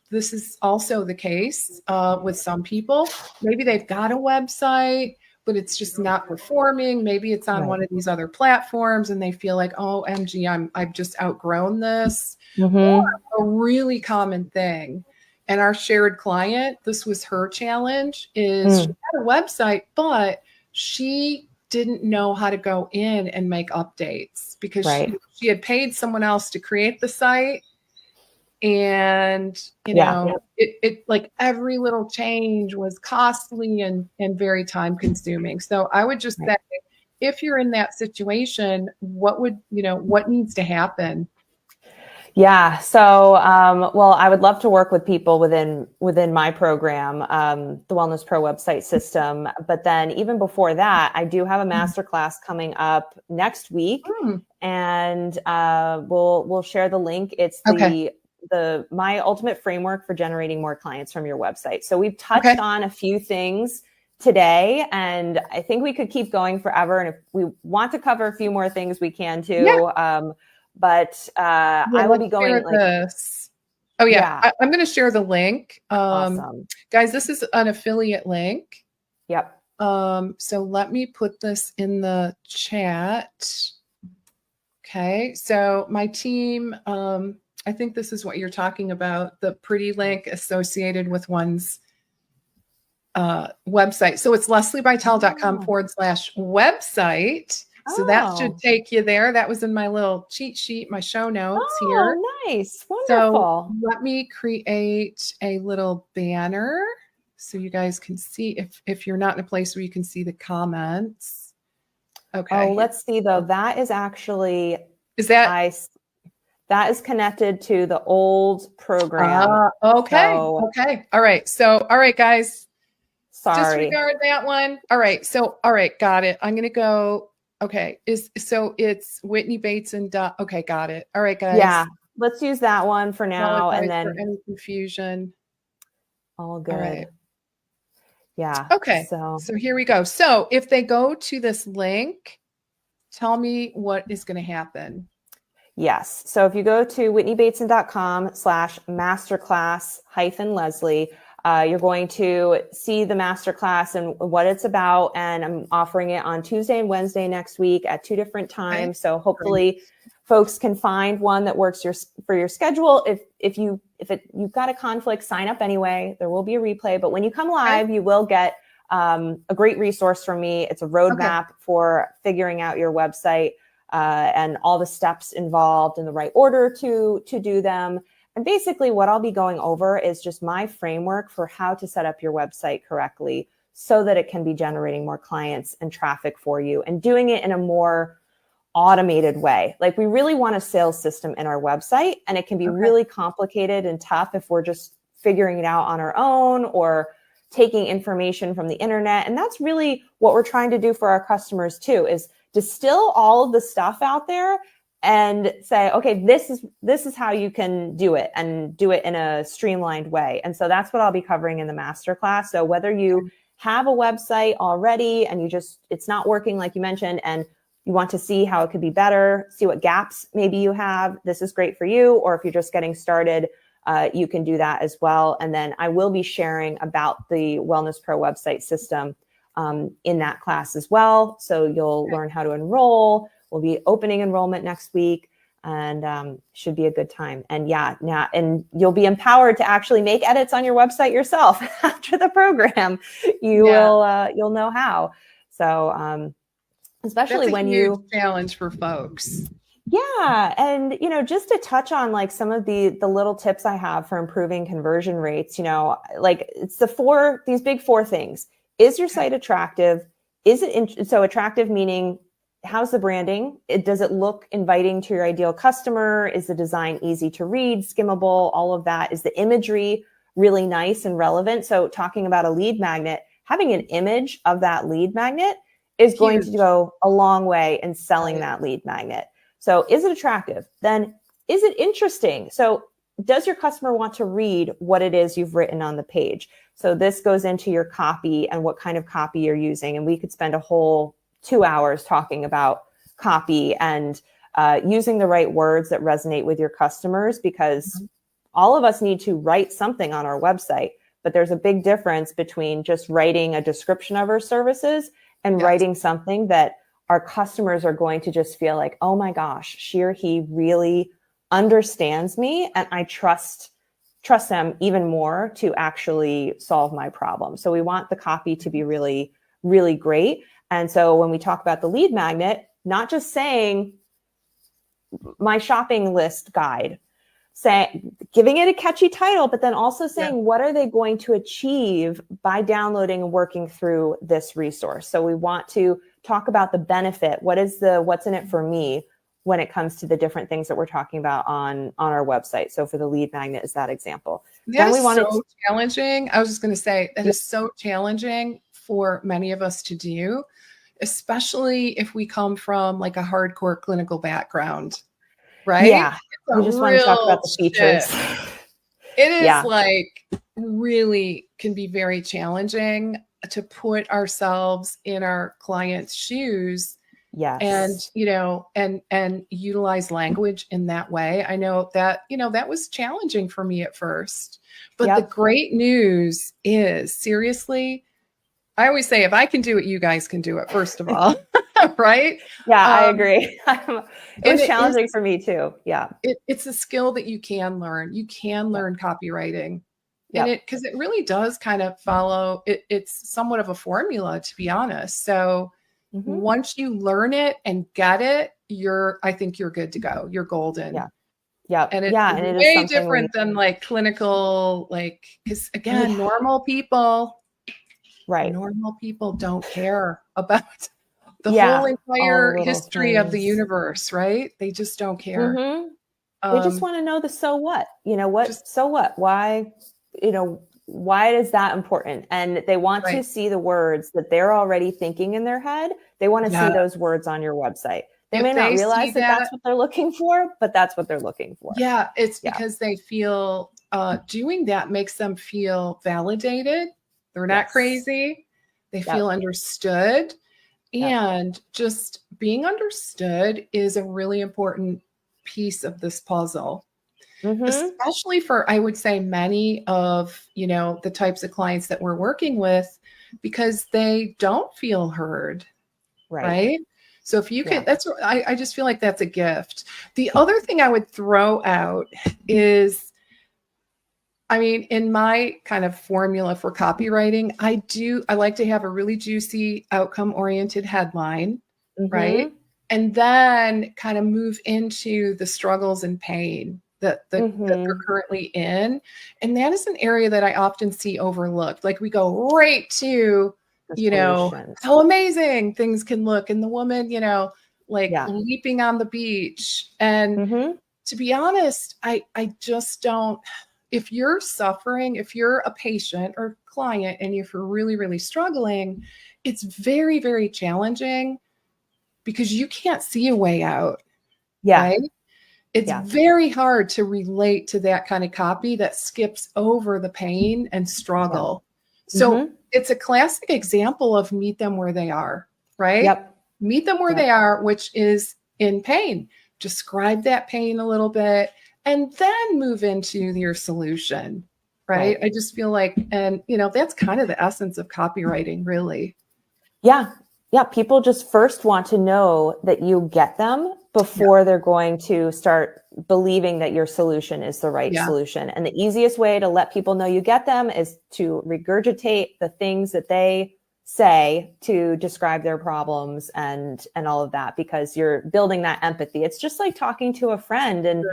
this is also the case with some people. Maybe they've got a website, but it's just not performing. Maybe it's on one of these other platforms and they feel like, oh, MG, I've just outgrown this. Or a really common thing. And our shared client, this was her challenge, is she had a website, but she didn't know how to go in and make updates because she had paid someone else to create the site. And, it like every little change was costly and very time consuming. So I would just say, if you're in that situation, what needs to happen? Yeah. So, well, I would love to work with people within my program, the Wellness Pro website system. But then even before that, I do have a masterclass coming up next week, and we'll share the link. It's my ultimate framework for generating more clients from your website. So we've touched on a few things today, and I think we could keep going forever. And if we want to cover a few more things, we can too. But I will be going this. Oh yeah, Yeah. I'm going to share the link. Awesome. Guys, this is an affiliate link. Yep. So let me put this in the chat. Okay, so my team, I think this is what you're talking about, the pretty link associated with one's website. So it's lesliebytel.com/website. So that should Oh. take you there. That was in my little cheat sheet, my show notes here. Oh, nice. So Wonderful. let me create a little banner so you guys can see if you're not in a place where you can see the comments. Okay. Oh, let's see though. That is actually, Is that that is connected to the old program. okay? So Okay. All right. So all right, guys, sorry. disregard that one. All right. So all right, got it. I'm gonna go. Okay. It's Whitney Bateson. Okay, got it. All right, guys. Yeah, let's use that one for now. And Apologize for then any confusion. all All good. right. Yeah. Okay. So So here we go. So if they go to this link, tell me what is going to happen. yes. So if you go to whitneybateson.com/masterclass-Leslie, you're going to see the masterclass and what it's about. And I'm offering it on Tuesday and Wednesday next week at 2 different times. Okay. So hopefully folks can find one that works for your schedule. If you've got a conflict, sign up anyway. There will be a replay, but when you come live, you will get a great resource from me. It's a roadmap for figuring out your website and all the steps involved in the right order to do them. And basically what I'll be going over is just my framework for how to set up your website correctly so that it can be generating more clients and traffic for you and doing it in a more automated way. Like we really want a sales system in our website, and it can be really complicated and tough if we're just figuring it out on our own or taking information from the internet. And that's really what we're trying to do for our customers too, is distill all of the stuff out there and say, okay, this is how you can do it and do it in a streamlined way. And so that's what I'll be covering in the masterclass. So whether you have a website already and it's not working like you mentioned, and you want to see how it could be better, see what gaps maybe you have, this is great for you. Or if you're just getting started, you can do that as well. And then I will be sharing about the Wellness Pro website system in that class as well. So you'll learn how to enroll. We'll be opening enrollment next week, and should be a good time. And and you'll be empowered to actually make edits on your website yourself after the program. You'll know how. So especially That's a when huge challenge for folks. Yeah. And, just to touch on like some of the little tips I have for improving conversion rates, like it's these big 4 things. Is your site attractive? Is it so attractive, meaning how's the branding? Does it look inviting to your ideal customer? Is the design easy to read, skimmable, all of that? Is the imagery really nice and relevant? So talking about a lead magnet, having an image of that lead magnet is going to go a long way in selling that lead magnet. So is it attractive? Then is it interesting? So does your customer want to read what it is you've written on the page? So this goes into your copy and what kind of copy you're using. And we could spend a whole 2 hours talking about copy and using the right words that resonate with your customers, because all of us need to write something on our website, but there's a big difference between just writing a description of our services and writing something that our customers are going to just feel like, oh my gosh, she or he really understands me, and I trust them even more to actually solve my problem. So we want the copy to be really, really great. And so when we talk about the lead magnet, not just saying my shopping list guide, giving it a catchy title, but then also saying, what are they going to achieve by downloading and working through this resource? So we want to talk about the benefit. What's in it for me when it comes to the different things that we're talking about on our website. So for the lead magnet is that example. That is so challenging. I was just going to say that is so challenging for many of us to do, especially if we come from like a hardcore clinical background, right? Yeah. We just want to talk about the features. It is like really can be very challenging to put ourselves in our client's shoes and, Yes. and utilize language in that way. I know that, that was challenging for me at first, but the Yep. great news is, seriously, I always say, if I can do it, you guys can do it, first of all. Right? Yeah, I Um, agree. It and was it is, challenging for me too. Yeah. it's a skill that you can learn. You can Yep. learn copywriting. And Yep. because it really does kind of follow, it's somewhat of a formula, to be honest. So Mm-hmm. once you learn it and get it, I think you're good to go. You're golden. Yeah. Yep. And it's Yeah. And it is way something we, different than like clinical, like, because again, yeah. Right. normal people don't care about the whole Yeah. All the entire little history of the things. universe, right? They just don't care. Mm-hmm. They just Um, want to know the so what, just so what, why, why is that important? And they want to right. see the words that they're already thinking in their head. They want to see Yeah. those words on your website. They may If not they see realize that that, that's what they're looking for, but that's what they're looking for. yeah, it's Yeah. because they feel doing that makes them feel validated. They're not Yes. crazy. They feel Yep. understood. Yep. And just being understood is a really important piece of this puzzle, Mm-hmm. especially for, I would say, many of, the types of clients that we're working with, because they don't feel heard, Right. right? So if you can, Yeah. I just feel like that's a gift. The other thing I would throw out is, I mean, in my kind of formula for copywriting, I like to have a really juicy outcome oriented headline, right? Mm-hmm. And then kind of move into the struggles and pain that they're Mm-hmm. currently in. And that is an area that I often see overlooked. Like we go right to, The solutions. how amazing things can look. And the woman, like Yeah. leaping on the beach. And Mm-hmm. to be honest, I just don't. If you're suffering, if you're a patient or client, and if you're really, really struggling, it's very, very challenging because you can't see a way out, Yeah. right? It's Yeah. very hard to relate to that kind of copy that skips over the pain and Yeah. struggle. So Mm-hmm. it's a classic example of meet them where they are, right? Yep. Meet them where they Yep. are, which is in pain. Describe that pain a little bit and then move into your solution, right? Right. I just feel like, and that's kind of the essence of copywriting, really. Yeah. Yeah. People just first want to know that you get them Yeah. before they're going to start believing that your solution is the right Yeah. solution. And the easiest way to let people know you get them is to regurgitate the things that they say to describe their problems and all of that, because you're building that empathy. It's just like talking to a friend, and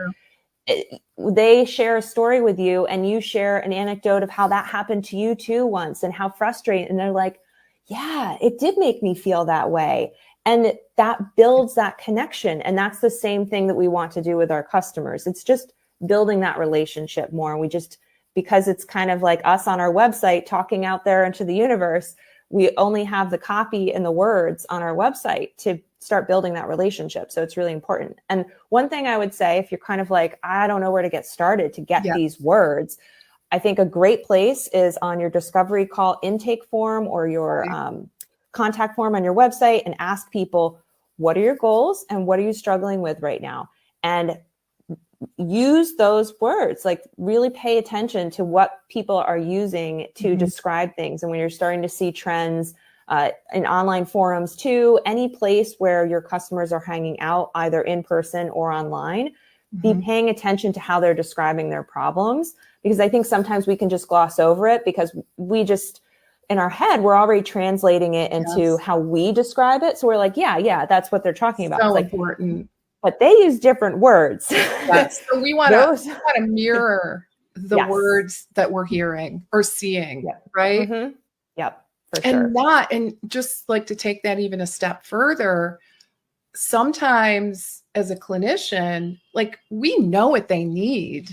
they share a story with you and you share an anecdote of how that happened to you too once and how frustrating. And they're like, yeah, it did make me feel that way. And that builds that connection. And that's the same thing that we want to do with our customers. It's just building that relationship more. And we just, because it's kind of like us on our website talking out there into the universe, we only have the copy and the words on our website to start building that relationship. So it's really important. And one thing I would say, if you're kind of like, I don't know where to get started to get these words, I think a great place is on your discovery call intake form or your contact form on your website, and ask people, what are your goals and what are you struggling with right now? And use those words, like really pay attention to what people are using to describe things. And when you're starting to see trends in online forums too, any place where your customers are hanging out, either in person or online, be paying attention to how they're describing their problems. Because I think sometimes we can just gloss over it because we just, in our head, we're already translating it into how we describe it. So we're like, yeah, that's what they're talking about. So It's like, important. but they use different words. Yes. So we want to mirror the words that we're hearing or seeing, right? Mm-hmm. Yep, for And sure. and just like to take that even a step further, sometimes as a clinician, like we know what they need,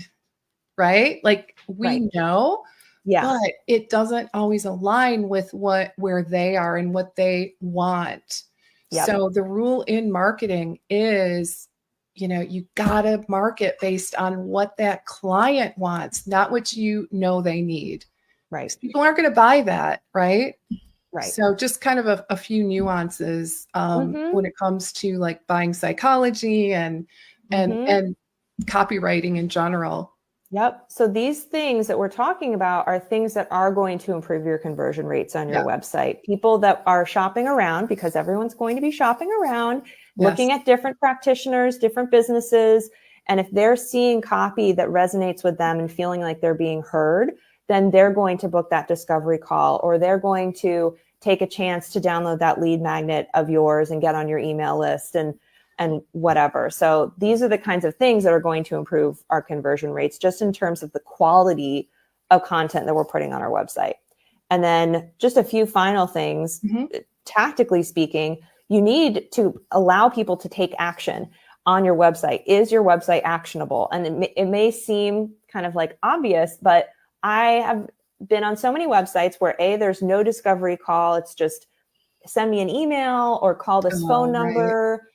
right? Like we know, but it doesn't always align with where they are and what they want. Yep. So the rule in marketing is, you gotta market based on what that client wants, not what they need. Right. People aren't going to buy that, right? Right. So just kind of a few nuances Mm-hmm. when it comes to like buying psychology Mm-hmm. and copywriting in general. Yep. So these things that we're talking about are things that are going to improve your conversion rates on your Yeah. website. People that are shopping around, because everyone's going to be shopping around, Yes. looking at different practitioners, different businesses. And if they're seeing copy that resonates with them and feeling like they're being heard, then they're going to book that discovery call, or they're going to take a chance to download that lead magnet of yours and get on your email list and whatever. So these are the kinds of things that are going to improve our conversion rates just in terms of the quality of content that we're putting on our website. And then just a few final things, Mm-hmm. tactically speaking, you need to allow people to take action on your website. Is your website actionable? And it may seem kind of like obvious, but I have been on so many websites where there's no discovery call. It's just send me an email or call this phone Oh, right. number,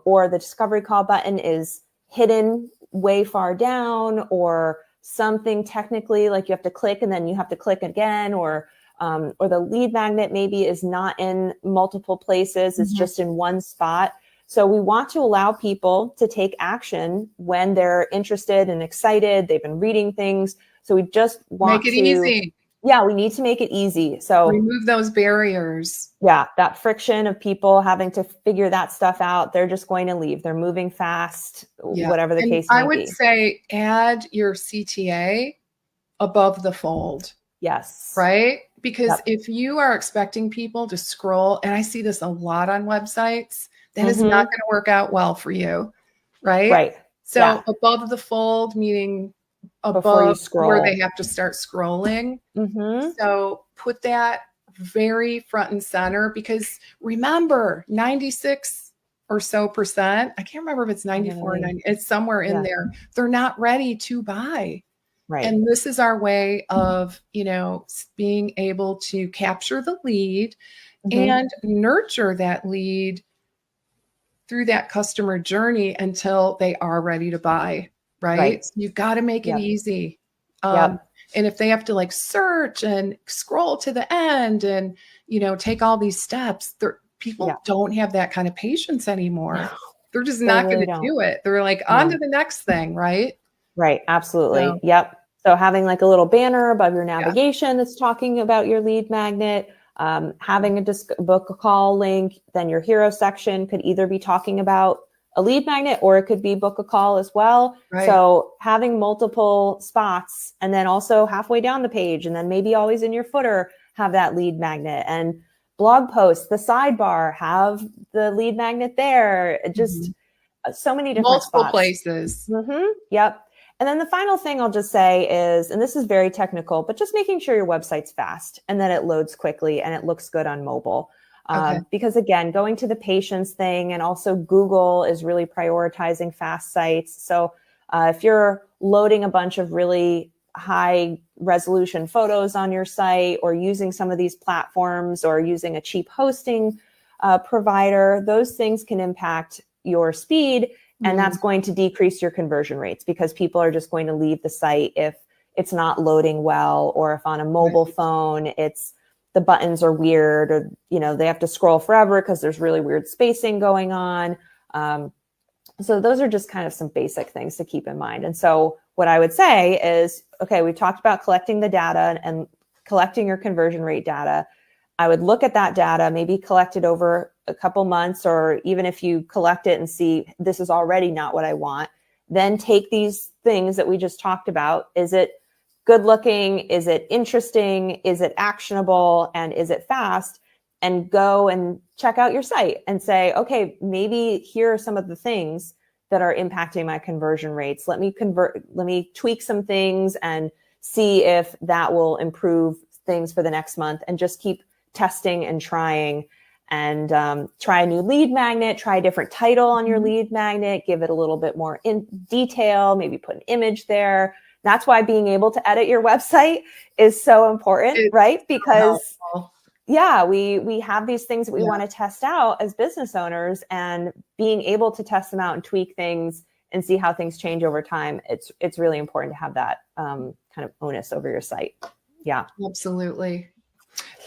or the discovery call button is hidden way far down, or something technically like you have to click and then you have to click again, or the lead magnet maybe is not in multiple places, it's Mm-hmm. just in one spot. So we want to allow people to take action when they're interested and excited, they've been reading things. So we just Make want it to, easy. yeah, we need to make it easy. So Remove those barriers. yeah, that friction of people having to figure that stuff out, they're just going to leave. They're moving fast, Yeah. whatever the And case I may would be. say add your CTA above the fold, Yes. right? Because Yep. if you are expecting people to scroll, and I see this a lot on websites, that is not Mm-hmm. going to work out well for you, right? Right. Yeah. So above the fold, meaning Before you above where they scroll. have to start scrolling. Mm-hmm. So put that very front and center because remember, 96 or so percent, I can't remember if it's 94 or Really. 90, it's somewhere in Yeah. there. They're not ready to buy. Right. And this is our way of, being able to capture the lead Mm-hmm. and nurture that lead through that customer journey until they are ready to buy, right? Right. So you've got to make it Yep. easy. Yep. And if they have to like search and scroll to the end and, take all these steps, Yeah. people don't have that kind of patience anymore. They're just They not going really to don't. do it. They're like, on to No. the next thing, right? Right. Absolutely. So, Yep. So having like a little banner above your yeah, navigation that's talking about your lead magnet, having a book a call link, then your hero section could either be talking about a lead magnet or it could be book a call as well. right. So having multiple spots, and then also halfway down the page, and then maybe always in your footer, have that lead magnet. And blog posts, the sidebar, have the lead magnet there. Just so many different Multiple spots. places. Mm-hmm. Yep. And then the final thing I'll just say is, and this is very technical, but just making sure your website's fast and that it loads quickly and it looks good on mobile. Okay. Because again, going to the patience thing, and also Google is really prioritizing fast sites. So if you're loading a bunch of really high resolution photos on your site, or using some of these platforms, or using a cheap hosting provider, those things can impact your speed. And that's going to decrease your conversion rates because people are just going to leave the site if it's not loading well, or if on a mobile Right. phone, the buttons are weird, or, they have to scroll forever because there's really weird spacing going on. So those are just kind of some basic things to keep in mind. And so what I would say is, okay, we've talked about collecting the data and collecting your conversion rate data. I would look at that data, maybe collect it over a couple months, or even if you collect it and see this is already not what I want, then take these things that we just talked about. Is it good looking? Is it interesting? Is it actionable? And is it fast? And go and check out your site and say, okay, maybe here are some of the things that are impacting my conversion rates. Let me tweak some things and see if that will improve things for the next month, and just keep testing and trying. And try a new lead magnet, try a different title on your lead magnet, give it a little bit more in detail, maybe put an image there. That's why being able to edit your website is so important, It's right? so Because helpful. yeah, we have these things that we Yeah, want to test out as business owners, and being able to test them out and tweak things and see how things change over time. It's really important to have that kind of onus over your site. Yeah. absolutely.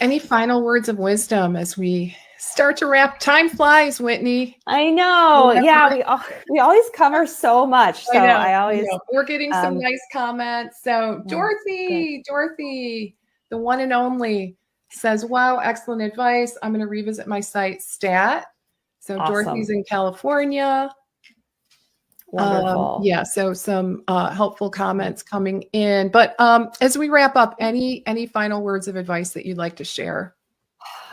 any final words of wisdom as we start to wrap? Time flies, Whitney. I know. Yeah, we always cover so much. So I always we're getting some nice comments. So Dorothy, the one and only, says, "Wow, excellent advice. I'm going to revisit my site stat." So awesome. Dorothy's in California. Wonderful. Yeah, so some helpful comments coming in. But as we wrap up, any final words of advice that you'd like to share?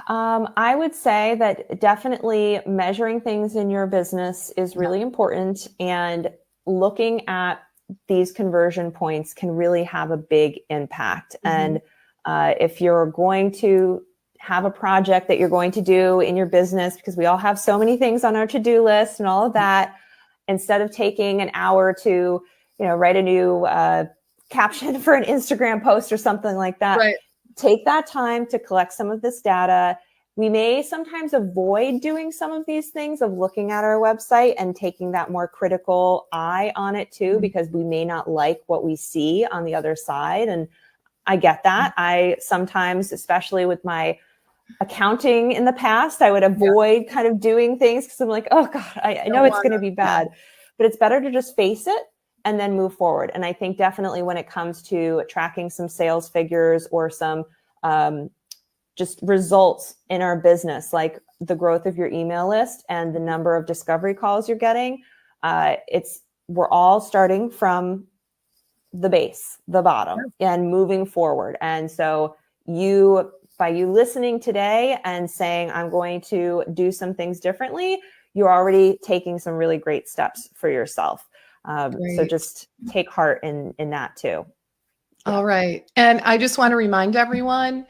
I would say that definitely measuring things in your business is really important, and looking at these conversion points can really have a big impact. And if you're going to have a project that you're going to do in your business, because we all have so many things on our to-do list and all of that, instead of taking an hour to, write a new caption for an Instagram post or something like that, take that time to collect some of this data. We may sometimes avoid doing some of these things of looking at our website and taking that more critical eye on it too, because we may not like what we see on the other side. And I get that. I sometimes, especially with my accounting in the past, I would avoid kind of doing things because I'm like, oh God, I know it's going to be bad, but it's better to just face it and then move forward. And I think definitely when it comes to tracking some sales figures or some just results in our business, like the growth of your email list and the number of discovery calls you're getting, we're all starting from the base, the bottom, and moving forward. And so by you listening today and saying, I'm going to do some things differently, you're already taking some really great steps for yourself. So just take heart in that too. Yeah. All right. And I just want to remind everyone,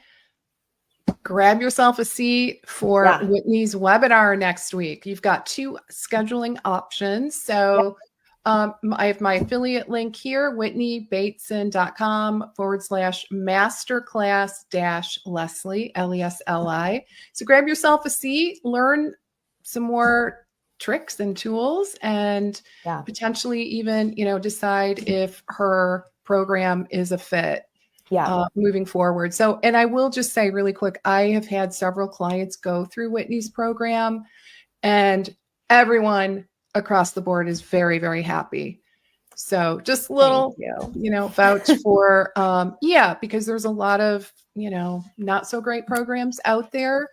grab yourself a seat for Whitney's webinar next week. You've got 2 scheduling options. So I have my affiliate link here, whitneybateson.com/masterclass-Leslie, Lesli. So grab yourself a seat, learn some more tricks and tools, and potentially even, decide if her program is a fit moving forward. So, and I will just say really quick, I have had several clients go through Whitney's program, and everyone across the board is very, very happy. So just little, vouch for, because there's a lot of, not so great programs out there.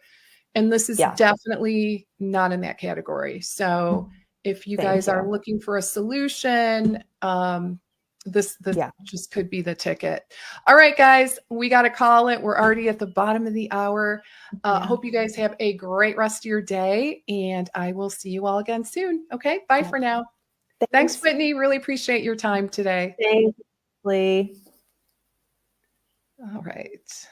And this is definitely not in that category. So if you guys are looking for a solution, this just could be the ticket. All right, guys, we got to call it. We're already at the bottom of the hour. Hope you guys have a great rest of your day, and I will see you all again soon. Okay, bye for now. Thanks, Whitney. Really appreciate your time today. Thanks, Lee. All right.